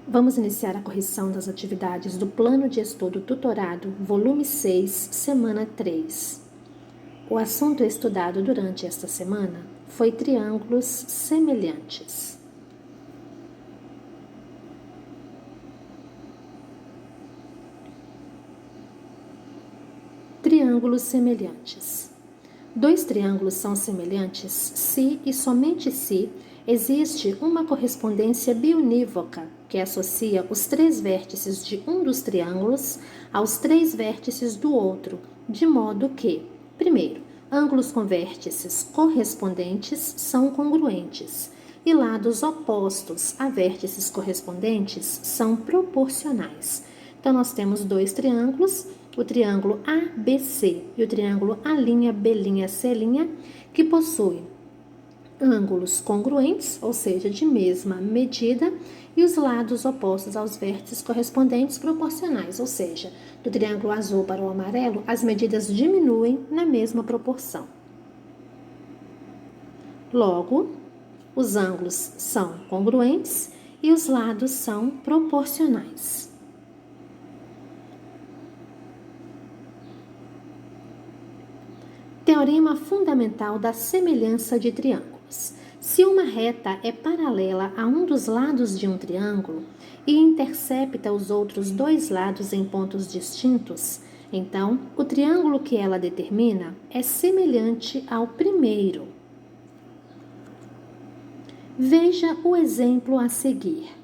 Vamos iniciar a correção das atividades do Plano de Estudo Tutorado, volume 6, semana 3. O assunto estudado durante esta semana foi triângulos semelhantes. Triângulos semelhantes. Dois triângulos são semelhantes se e somente se existe uma correspondência biunívoca que associa os três vértices de um dos triângulos aos três vértices do outro, de modo que, primeiro, ângulos com vértices correspondentes são congruentes e lados opostos a vértices correspondentes são proporcionais. Então, nós temos dois triângulos, o triângulo ABC e o triângulo A'B'C', que possuem ângulos congruentes, ou seja, de mesma medida, e os lados opostos aos vértices correspondentes proporcionais, ou seja, do triângulo azul para o amarelo, as medidas diminuem na mesma proporção. Logo, os ângulos são congruentes e os lados são proporcionais. Teorema fundamental da semelhança de triângulos. Se uma reta é paralela a um dos lados de um triângulo e intercepta os outros dois lados em pontos distintos, então o triângulo que ela determina é semelhante ao primeiro. Veja o exemplo a seguir.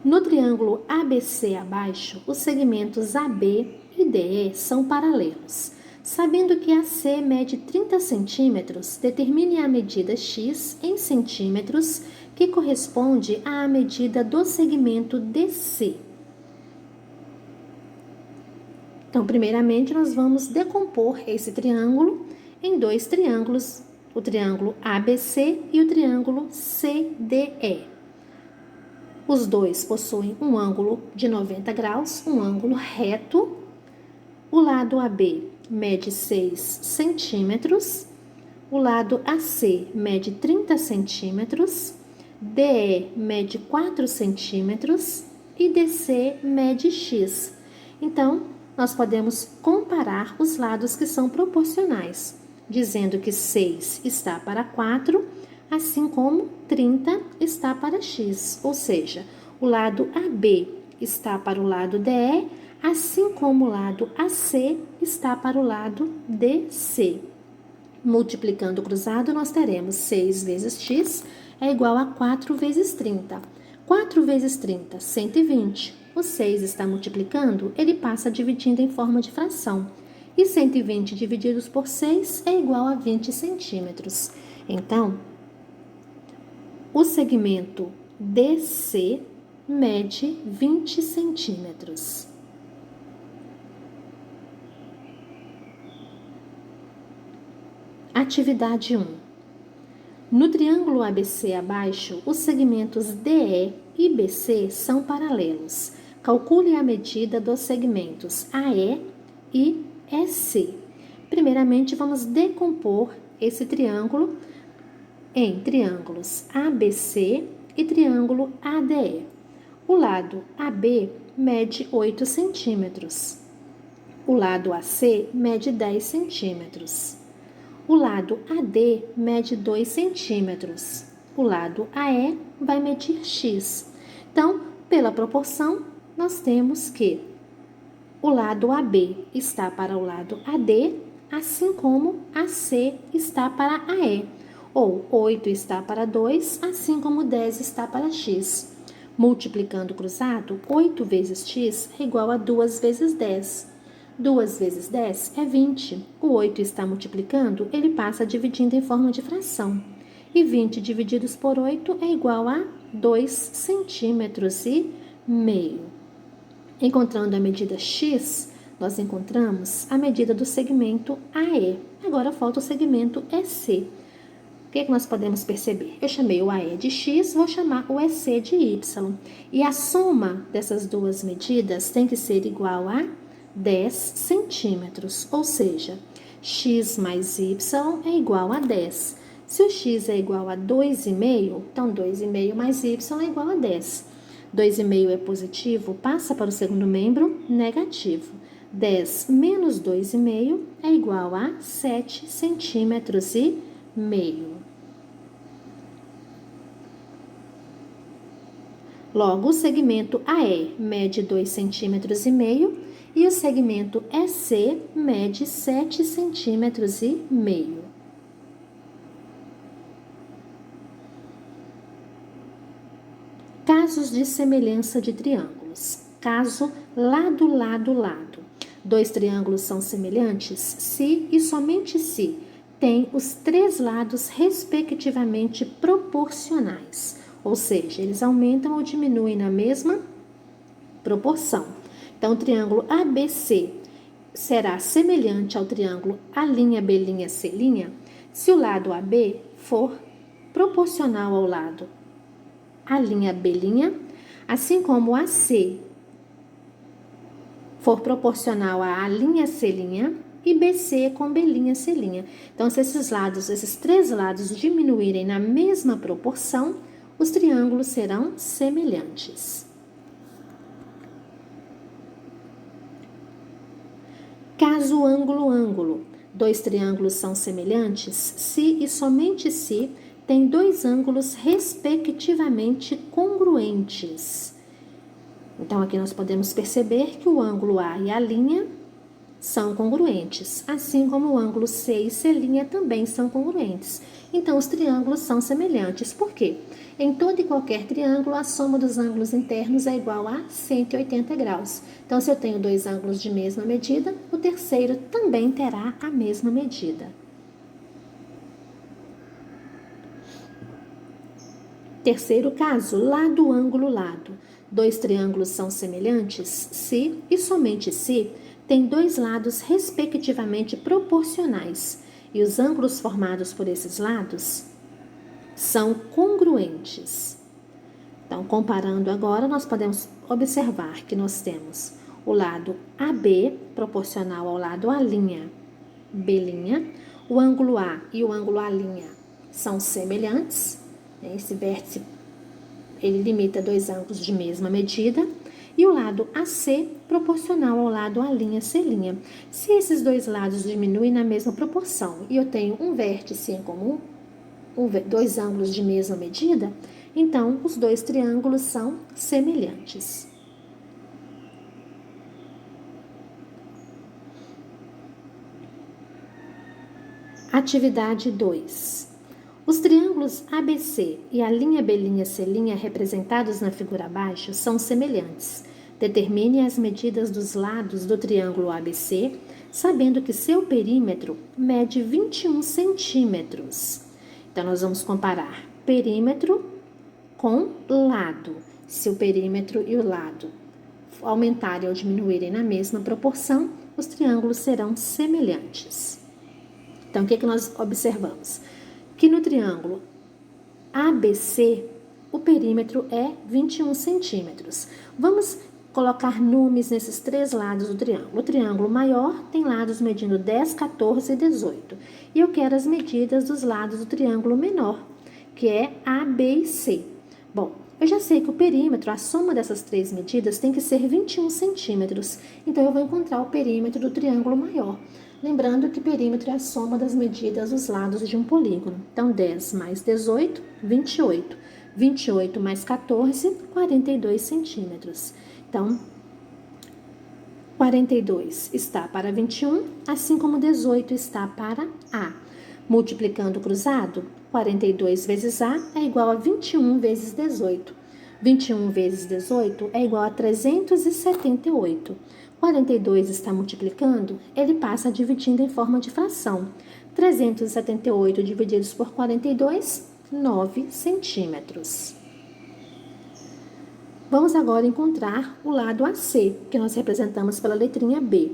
No triângulo ABC abaixo, os segmentos AB e DE são paralelos. Sabendo que AC mede 30 centímetros, determine a medida X em centímetros, que corresponde à medida do segmento DC. Então, primeiramente, nós vamos decompor esse triângulo em dois triângulos, o triângulo ABC e o triângulo CDE. Os dois possuem um ângulo de 90 graus, um ângulo reto. O lado AB mede 6 centímetros, o lado AC mede 30 centímetros, DE mede 4 centímetros e DC mede X. Então, nós podemos comparar os lados que são proporcionais, dizendo que 6 está para 4, assim como 30 está para X, ou seja, o lado AB está para o lado DE, assim como o lado AC está para o lado DC. Multiplicando o cruzado, nós teremos 6 vezes X é igual a 4 vezes 30. 4 vezes 30, 120. O 6 está multiplicando, ele passa dividindo em forma de fração. E 120 divididos por 6 é igual a 20 centímetros. Então, o segmento DC mede 20 centímetros. Atividade 1. No triângulo ABC abaixo, os segmentos DE e BC são paralelos. Calcule a medida dos segmentos AE e EC. Primeiramente, vamos decompor esse triângulo em triângulos ABC e triângulo ADE. O lado AB mede 8 centímetros. O lado AC mede 10 centímetros. O lado AD mede 2 centímetros. O lado AE vai medir X. Então, pela proporção, nós temos que o lado AB está para o lado AD, assim como AC está para AE. Ou 8 está para 2, assim como 10 está para X. Multiplicando o cruzado, 8 vezes X é igual a 2 vezes 10. 2 vezes 10 é 20. O 8 está multiplicando, ele passa dividindo em forma de fração. E 20 divididos por 8 é igual a 2 centímetros e meio. Encontrando a medida X, nós encontramos a medida do segmento AE. Agora falta o segmento EC. O que nós podemos perceber? Eu chamei o AE de X, vou chamar o EC de Y. E a soma dessas duas medidas tem que ser igual a 10 centímetros. Ou seja, x mais y é igual a 10. Se o x é igual a 2,5, então 2,5 mais y é igual a 10. 2,5 é positivo, passa para o segundo membro, negativo. 10 menos 2,5 é igual a 7 centímetros e meio. Logo, o segmento AE mede 2,5 centímetros e o segmento EC mede 7,5 centímetros. Casos de semelhança de triângulos. Caso lado, lado, lado. Dois triângulos são semelhantes se e somente se têm os três lados respectivamente proporcionais. Ou seja, eles aumentam ou diminuem na mesma proporção. Então, o triângulo ABC será semelhante ao triângulo A'B'C' se o lado AB for proporcional ao lado A'B', assim como AC for proporcional a A'C' e BC com B'C'. Então, se esses três lados diminuírem na mesma proporção, os triângulos serão semelhantes. Caso ângulo-ângulo. Dois triângulos são semelhantes se e somente se têm dois ângulos respectivamente congruentes. Então, aqui nós podemos perceber que o ângulo A e a linha são congruentes, assim como o ângulo C e C' também são congruentes. Então, os triângulos são semelhantes. Por quê? Em todo e qualquer triângulo, a soma dos ângulos internos é igual a 180 graus. Então, se eu tenho dois ângulos de mesma medida, o terceiro também terá a mesma medida. Terceiro caso, lado, ângulo, lado. Dois triângulos são semelhantes se e somente se têm dois lados respectivamente proporcionais e os ângulos formados por esses lados são congruentes. Então, comparando agora, nós podemos observar que nós temos o lado AB proporcional ao lado A'B', o ângulo A e o ângulo A' são semelhantes, esse vértice ele limita dois ângulos de mesma medida, e o lado AC proporcional ao lado A'C'. Se esses dois lados diminuem na mesma proporção e eu tenho um vértice em comum, dois ângulos de mesma medida, então os dois triângulos são semelhantes. Atividade 2. Os triângulos ABC e a linha B'C' representados na figura abaixo são semelhantes. Determine as medidas dos lados do triângulo ABC, sabendo que seu perímetro mede 21 centímetros. Então, nós vamos comparar perímetro com lado. Se o perímetro e o lado aumentarem ou diminuírem na mesma proporção, os triângulos serão semelhantes. Então, o que nós observamos? Que no triângulo ABC, o perímetro é 21 centímetros. Vamos colocar nomes nesses três lados do triângulo. O triângulo maior tem lados medindo 10, 14 e 18. E eu quero as medidas dos lados do triângulo menor, que é A, B e C. Bom, eu já sei que o perímetro, a soma dessas três medidas tem que ser 21 centímetros. Então, eu vou encontrar o perímetro do triângulo maior. Lembrando que perímetro é a soma das medidas dos lados de um polígono. Então, 10 mais 18, 28. 28 mais 14, 42 centímetros. Então, 42 está para 21, assim como 18 está para A. Multiplicando o cruzado, 42 vezes A é igual a 21 vezes 18. 21 vezes 18 é igual a 378. 42 está multiplicando, ele passa dividindo em forma de fração. 378 divididos por 42, 9 centímetros. Vamos agora encontrar o lado AC, que nós representamos pela letrinha B.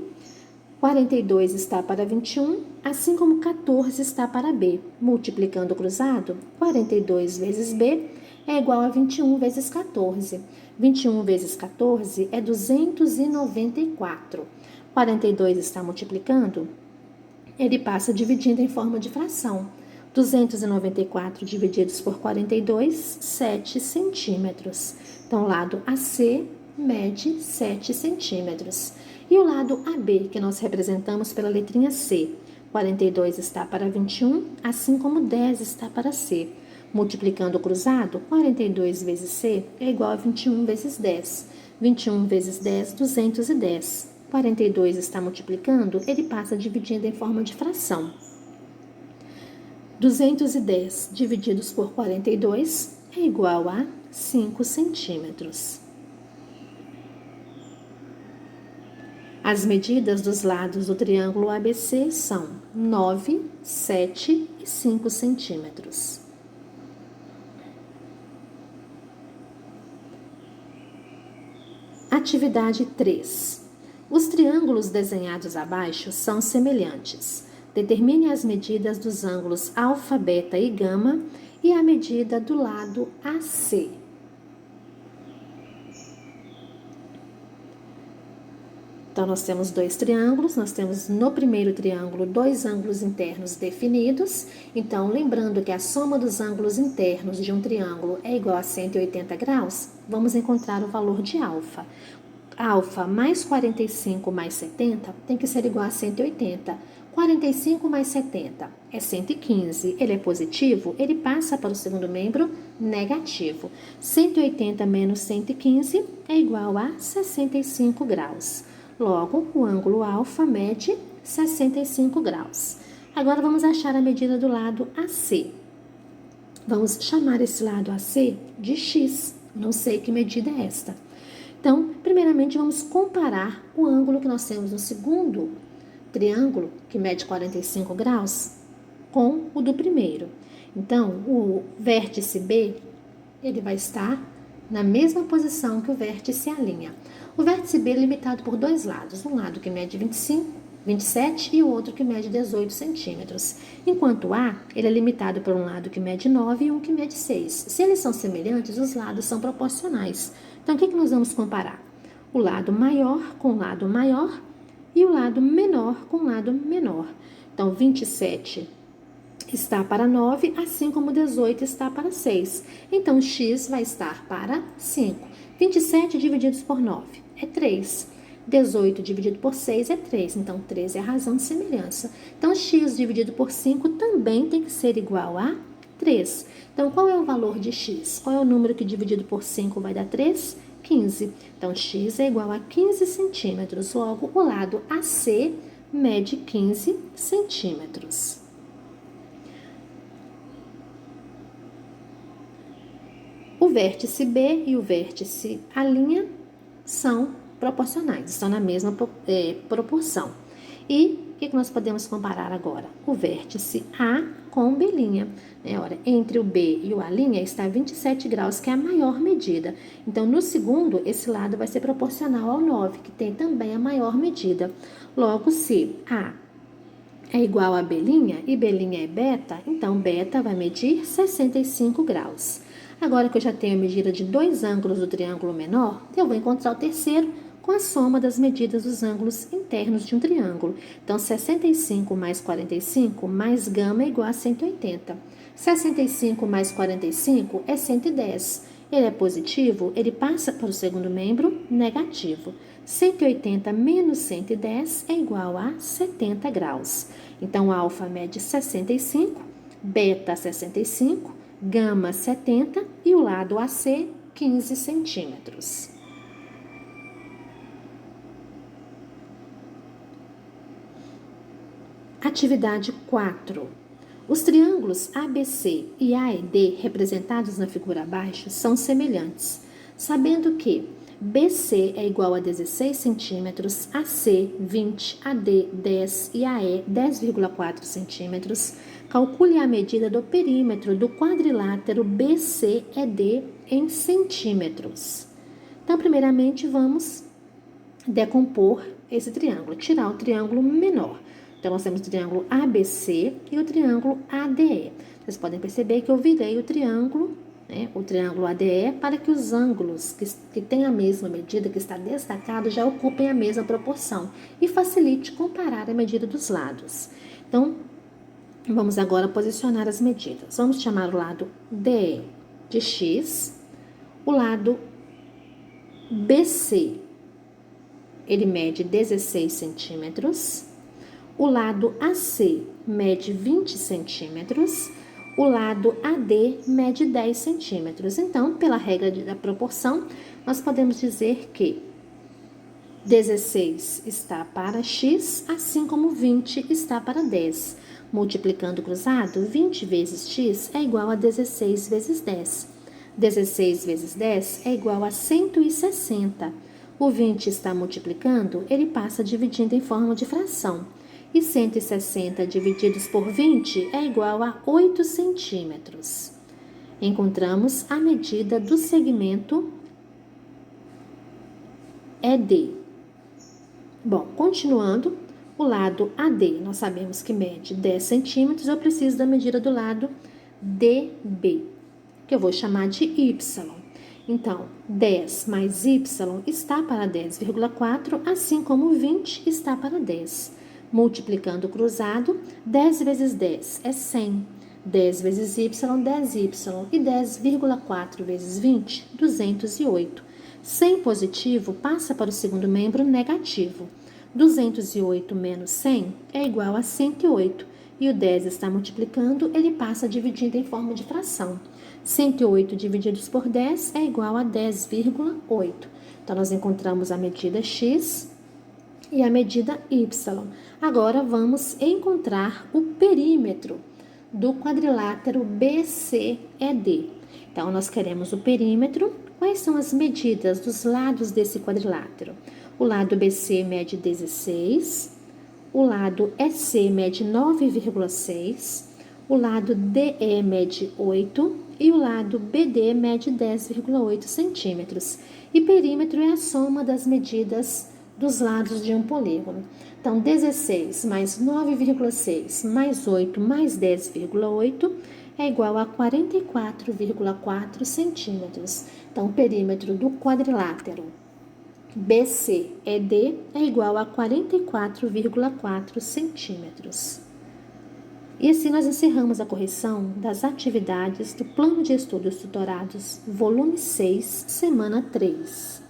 42 está para 21, assim como 14 está para B. Multiplicando o cruzado, 42 vezes B é igual a 21 vezes 14. 21 vezes 14 é 294. 42 está multiplicando, ele passa dividindo em forma de fração. 294 divididos por 42, 7 centímetros. Então, o lado AC mede 7 centímetros. E o lado AB, que nós representamos pela letrinha C, 42 está para 21, assim como 10 está para C. Multiplicando o cruzado, 42 vezes C é igual a 21 vezes 10. 21 vezes 10, 210. 42 está multiplicando, ele passa dividindo em forma de fração. 210 divididos por 42 é igual a 5 centímetros. As medidas dos lados do triângulo ABC são 9, 7 e 5 centímetros. Atividade 3. Os triângulos desenhados abaixo são semelhantes. Determine as medidas dos ângulos alfa, beta e gama e a medida do lado AC. Então, nós temos dois triângulos, nós temos no primeiro triângulo dois ângulos internos definidos. Então, lembrando que a soma dos ângulos internos de um triângulo é igual a 180 graus, vamos encontrar o valor de alfa. Alfa mais 45 mais 70 tem que ser igual a 180. 45 mais 70 é 115. Ele é positivo, ele passa para o segundo membro negativo. 180 menos 115 é igual a 65 graus. Logo, o ângulo alfa mede 65 graus. Agora, vamos achar a medida do lado AC. Vamos chamar esse lado AC de X. Não sei que medida é esta. Então, primeiramente, vamos comparar o ângulo que nós temos no segundo triângulo, que mede 45 graus, com o do primeiro. Então, o vértice B, ele vai estar na mesma posição que o vértice A'. O vértice B é limitado por dois lados, um lado que mede 27 e o outro que mede 18 centímetros. Enquanto A, ele é limitado por um lado que mede 9 e um que mede 6. Se eles são semelhantes, os lados são proporcionais. Então, o que nós vamos comparar? O lado maior com o lado maior e o lado menor com o lado menor. Então, 27 está para 9, assim como 18 está para 6. Então, x vai estar para 5. 27 divididos por 9 é 3. 18 dividido por 6 é 3. Então, 3 é a razão de semelhança. Então, x dividido por 5 também tem que ser igual a 3. Então, qual é o valor de x? Qual é o número que dividido por 5 vai dar 3? 15. Então, x é igual a 15 centímetros. Logo, o lado AC mede 15 centímetros. O vértice B e o vértice A' são proporcionais, estão na mesma proporção. E o que nós podemos comparar agora? O vértice A com o B'. Ora, entre o B e o A' está 27 graus, que é a maior medida. Então, no segundo, esse lado vai ser proporcional ao 9, que tem também a maior medida. Logo, se A é igual a B' e B' é beta, então beta vai medir 65 graus. Agora que eu já tenho a medida de dois ângulos do triângulo menor, eu vou encontrar o terceiro com a soma das medidas dos ângulos internos de um triângulo. Então, 65 mais 45 mais gama é igual a 180. 65 mais 45 é 110. Ele é positivo, ele passa para o segundo membro negativo. 180 menos 110 é igual a 70 graus. Então, alfa mede 65, beta 65, gama 70 e o lado AC 15 centímetros. Atividade 4. Os triângulos ABC e AED, representados na figura abaixo, são semelhantes, sabendo que BC é igual a 16 centímetros, AC 20, AD 10 e AE 10,4 centímetros. Calcule a medida do perímetro do quadrilátero BCED em centímetros. Então, primeiramente, vamos decompor esse triângulo, tirar o triângulo menor. Então, nós temos o triângulo ABC e o triângulo ADE. Vocês podem perceber que eu virei o triângulo né, o triângulo ADE, para que os ângulos que têm a mesma medida, que está destacado, já ocupem a mesma proporção e facilite comparar a medida dos lados. Então, vamos agora posicionar as medidas. Vamos chamar o lado DE de X, o lado BC, ele mede 16 centímetros, o lado AC mede 20 centímetros, o lado AD mede 10 centímetros. Então, pela regra da proporção, nós podemos dizer que 16 está para X, assim como 20 está para 10. Multiplicando cruzado, 20 vezes X é igual a 16 vezes 10. 16 vezes 10 é igual a 160. O 20 está multiplicando, ele passa dividindo em forma de fração. E 160 divididos por 20 é igual a 8 centímetros. Encontramos a medida do segmento ED. Bom, continuando, o lado AD, nós sabemos que mede 10 centímetros, eu preciso da medida do lado DB, que eu vou chamar de Y. Então, 10 mais Y está para 10,4, assim como 20 está para 10. Multiplicando o cruzado, 10 vezes 10 é 100. 10 vezes Y, 10Y. E 10,4 vezes 20, 208. 100 positivo passa para o segundo membro negativo. 208 menos 100 é igual a 108. E o 10 está multiplicando, ele passa dividindo em forma de fração. 108 divididos por 10 é igual a 10,8. Então, nós encontramos a medida X e a medida Y. Agora, vamos encontrar o perímetro do quadrilátero BCED. Então, nós queremos o perímetro. Quais são as medidas dos lados desse quadrilátero? O lado BC mede 16, o lado EC mede 9,6, o lado DE mede 8 e o lado BD mede 10,8 centímetros. E perímetro é a soma das medidas dos lados de um polígono. Então, 16 mais 9,6 mais 8 mais 10,8 é igual a 44,4 centímetros. Então, o perímetro do quadrilátero BCED é igual a 44,4 centímetros. E assim nós encerramos a correção das atividades do Plano de Estudos Tutorados, volume 6, semana 3.